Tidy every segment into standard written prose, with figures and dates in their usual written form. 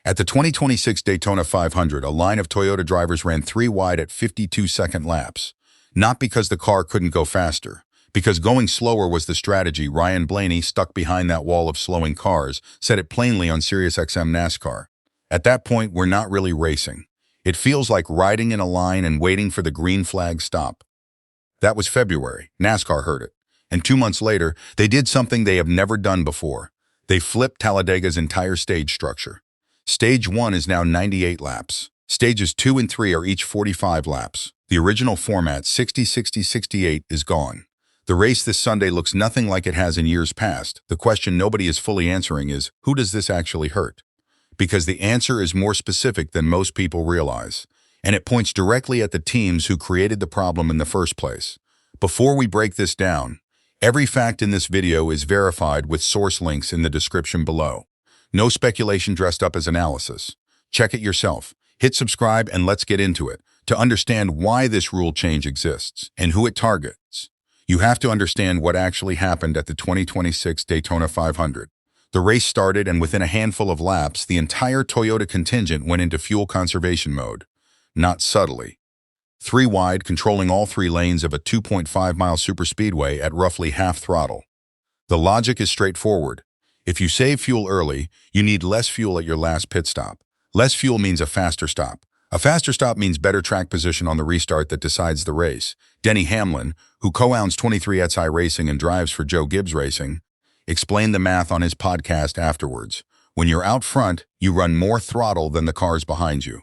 At the 2026 Daytona 500, a line of Toyota drivers ran 3 wide at 52-second laps. Not because the car couldn't go faster, because going slower was the strategy. Ryan Blaney, stuck behind that wall of slowing cars, said it plainly on SiriusXM NASCAR. At that point, we're not really racing. It feels like riding in a line and waiting for the green flag stop. That was February. NASCAR heard it. And 2 months later, they did something they have never done before. They flipped Talladega's entire stage structure. Stage 1 is now 98 laps. Stages 2 and 3 are each 45 laps. The original format, 60-60-68, is gone. The race this Sunday looks nothing like it has in years past. The question nobody is fully answering is, who does this actually hurt? Because the answer is more specific than most people realize, and it points directly at the teams who created the problem in the first place. Before we break this down, every fact in this video is verified with source links in the description below. No speculation dressed up as analysis. Check it yourself. Hit subscribe and let's get into it. To understand why this rule change exists and who it targets, you have to understand what actually happened at the 2026 Daytona 500. The race started, and within a handful of laps, the entire Toyota contingent went into fuel conservation mode. Not subtly. 3 wide, controlling all 3 lanes of a 2.5-mile superspeedway at roughly half throttle. The logic is straightforward. If you save fuel early, you need less fuel at your last pit stop. Less fuel means a faster stop. A faster stop means better track position on the restart that decides the race. Denny Hamlin, who co-owns 23XI Racing and drives for Joe Gibbs Racing, explained the math on his podcast afterwards. When you're out front, you run more throttle than the cars behind you.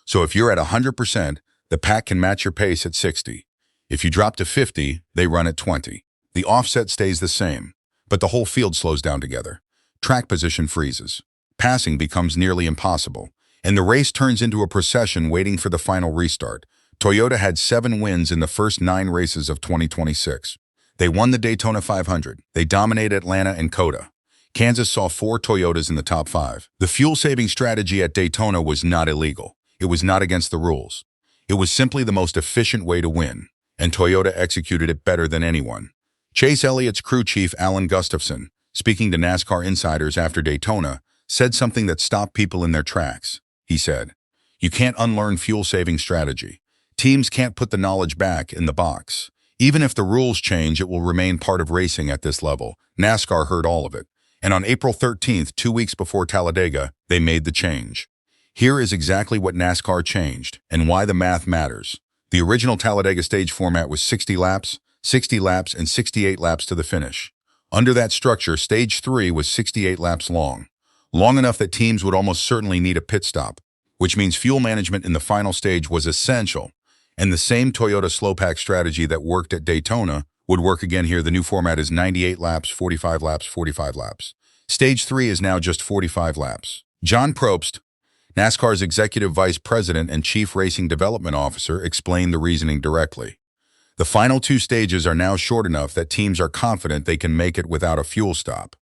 So if you're at 100%, the pack can match your pace at 60. If you drop to 50, they run at 20. The offset stays the same, but the whole field slows down together. Track position freezes. Passing becomes nearly impossible, and the race turns into a procession waiting for the final restart. Toyota had 7 wins in the first 9 races of 2026. They won the Daytona 500. They dominated Atlanta and COTA. Kansas saw 4 Toyotas in the top 5. The fuel-saving strategy at Daytona was not illegal. It was not against the rules. It was simply the most efficient way to win, and Toyota executed it better than anyone. Chase Elliott's crew chief Alan Gustafson, speaking to NASCAR insiders after Daytona, said something that stopped people in their tracks. He said, "You can't unlearn fuel-saving strategy. Teams can't put the knowledge back in the box. Even if the rules change, it will remain part of racing at this level." NASCAR heard all of it, and on April 13th, 2 weeks before Talladega, they made the change. Here is exactly what NASCAR changed and why the math matters. The original Talladega stage format was 60 laps, and 68 laps to the finish. Under that structure, Stage 3 was 68 laps long enough that teams would almost certainly need a pit stop, which means fuel management in the final stage was essential, and the same Toyota slow-pack strategy that worked at Daytona would work again here. The new format is 98 laps, 45 laps, 45 laps. Stage 3 is now just 45 laps. John Probst, NASCAR's Executive Vice President and Chief Racing Development Officer, explained the reasoning directly. The final 2 stages are now short enough that teams are confident they can make it without a fuel stop.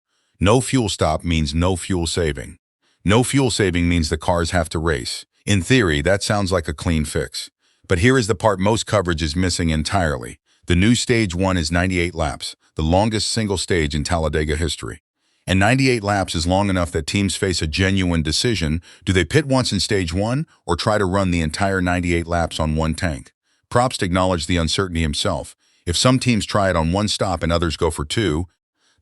No fuel stop means no fuel saving. No fuel saving means the cars have to race. In theory, that sounds like a clean fix. But here is the part most coverage is missing entirely. The new Stage 1 is 98 laps, the longest single stage in Talladega history. And 98 laps is long enough that teams face a genuine decision. Do they pit once in Stage 1 or try to run the entire 98 laps on one tank? Probst acknowledged the uncertainty himself. If some teams try it on 1 stop and others go for 2,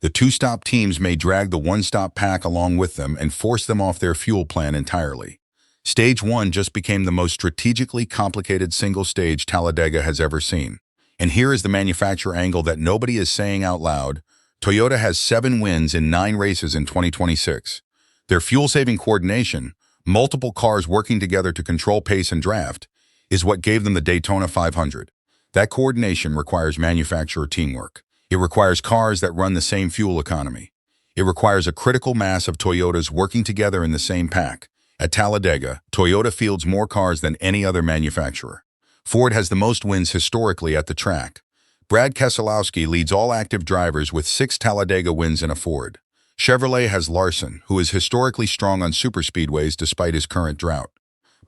the 2-stop teams may drag the 1-stop pack along with them and force them off their fuel plan entirely. Stage 1 just became the most strategically complicated single stage Talladega has ever seen. And here is the manufacturer angle that nobody is saying out loud. Toyota has 7 wins in 9 races in 2026. Their fuel-saving coordination, multiple cars working together to control pace and draft, is what gave them the Daytona 500. That coordination requires manufacturer teamwork. It requires cars that run the same fuel economy. It requires a critical mass of Toyotas working together in the same pack. At Talladega, Toyota fields more cars than any other manufacturer. Ford has the most wins historically at the track. Brad Keselowski leads all active drivers with 6 Talladega wins in a Ford. Chevrolet has Larson, who is historically strong on superspeedways despite his current drought.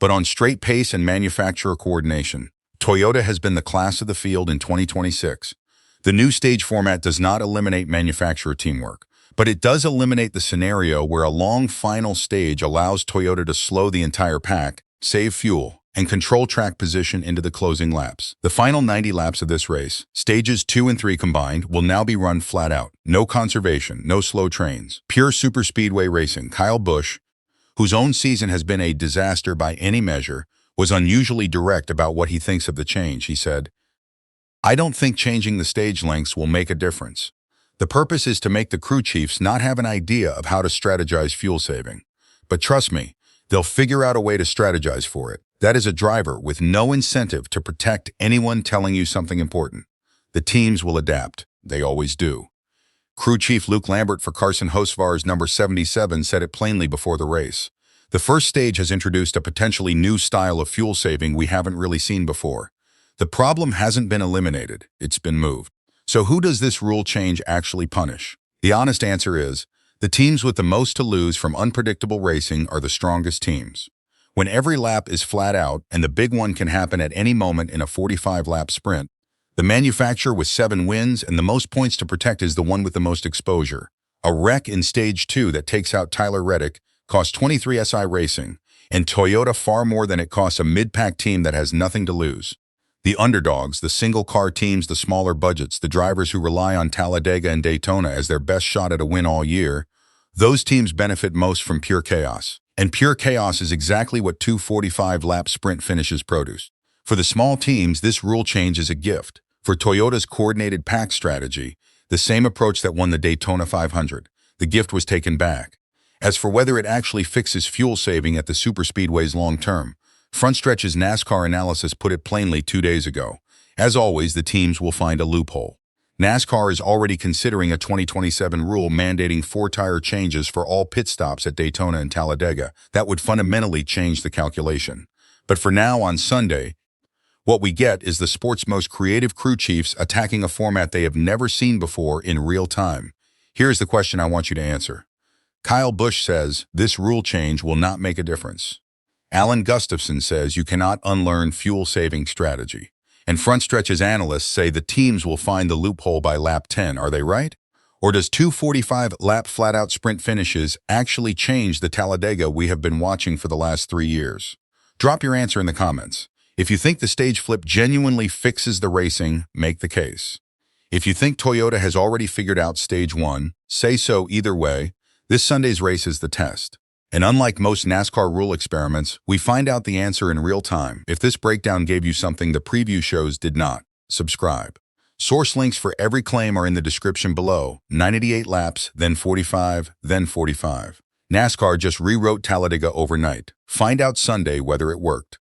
But on straight pace and manufacturer coordination, Toyota has been the class of the field in 2026. The new stage format does not eliminate manufacturer teamwork, But it does eliminate the scenario where a long final stage allows Toyota to slow the entire pack, save fuel, and control track position into the closing laps. The final 90 laps of this race, stages 2 and 3 combined, will now be run flat out. No conservation, no slow trains. Pure superspeedway racing. Kyle Busch, whose own season has been a disaster by any measure, was unusually direct about what he thinks of the change. He said, "I don't think changing the stage lengths will make a difference. The purpose is to make the crew chiefs not have an idea of how to strategize fuel saving. But trust me, they'll figure out a way to strategize for it. That is a driver with no incentive to protect anyone telling you something important. The teams will adapt. They always do." Crew chief Luke Lambert for Carson Hocevar's number 77 said it plainly before the race. "The first stage has introduced a potentially new style of fuel saving we haven't really seen before. The problem hasn't been eliminated, it's been moved. So who does this rule change actually punish? The honest answer is, the teams with the most to lose from unpredictable racing are the strongest teams. When every lap is flat out and the big one can happen at any moment in a 45-lap sprint, the manufacturer with 7 wins and the most points to protect is the one with the most exposure. A wreck in Stage 2 that takes out Tyler Reddick cost 23 SI Racing, and Toyota far more than it costs a mid-pack team that has nothing to lose. The underdogs, the single-car teams, the smaller budgets, the drivers who rely on Talladega and Daytona as their best shot at a win all year, those teams benefit most from pure chaos. And pure chaos is exactly what 2 45-lap sprint finishes produce. For the small teams, this rule change is a gift. For Toyota's coordinated pack strategy, the same approach that won the Daytona 500, the gift was taken back. As for whether it actually fixes fuel saving at the superspeedways long term, Front Stretch's NASCAR analysis put it plainly 2 days ago. As always, the teams will find a loophole. NASCAR is already considering a 2027 rule mandating 4-tire changes for all pit stops at Daytona and Talladega. That would fundamentally change the calculation. But for now, on Sunday, what we get is the sport's most creative crew chiefs attacking a format they have never seen before in real time. Here's the question I want you to answer. Kyle Busch says this rule change will not make a difference. Alan Gustafson says you cannot unlearn fuel-saving strategy. And Front Stretch's analysts say the teams will find the loophole by lap 10. Are they right? Or does 2 45-lap flat-out sprint finishes actually change the Talladega we have been watching for the last 3 years? Drop your answer in the comments. If you think the stage flip genuinely fixes the racing, make the case. If you think Toyota has already figured out Stage 1, say so. Either way, this Sunday's race is the test. And unlike most NASCAR rule experiments, we find out the answer in real time. If this breakdown gave you something the preview shows did not, subscribe. Source links for every claim are in the description below. 98 laps, then 45, then 45. NASCAR just rewrote Talladega overnight. Find out Sunday whether it worked.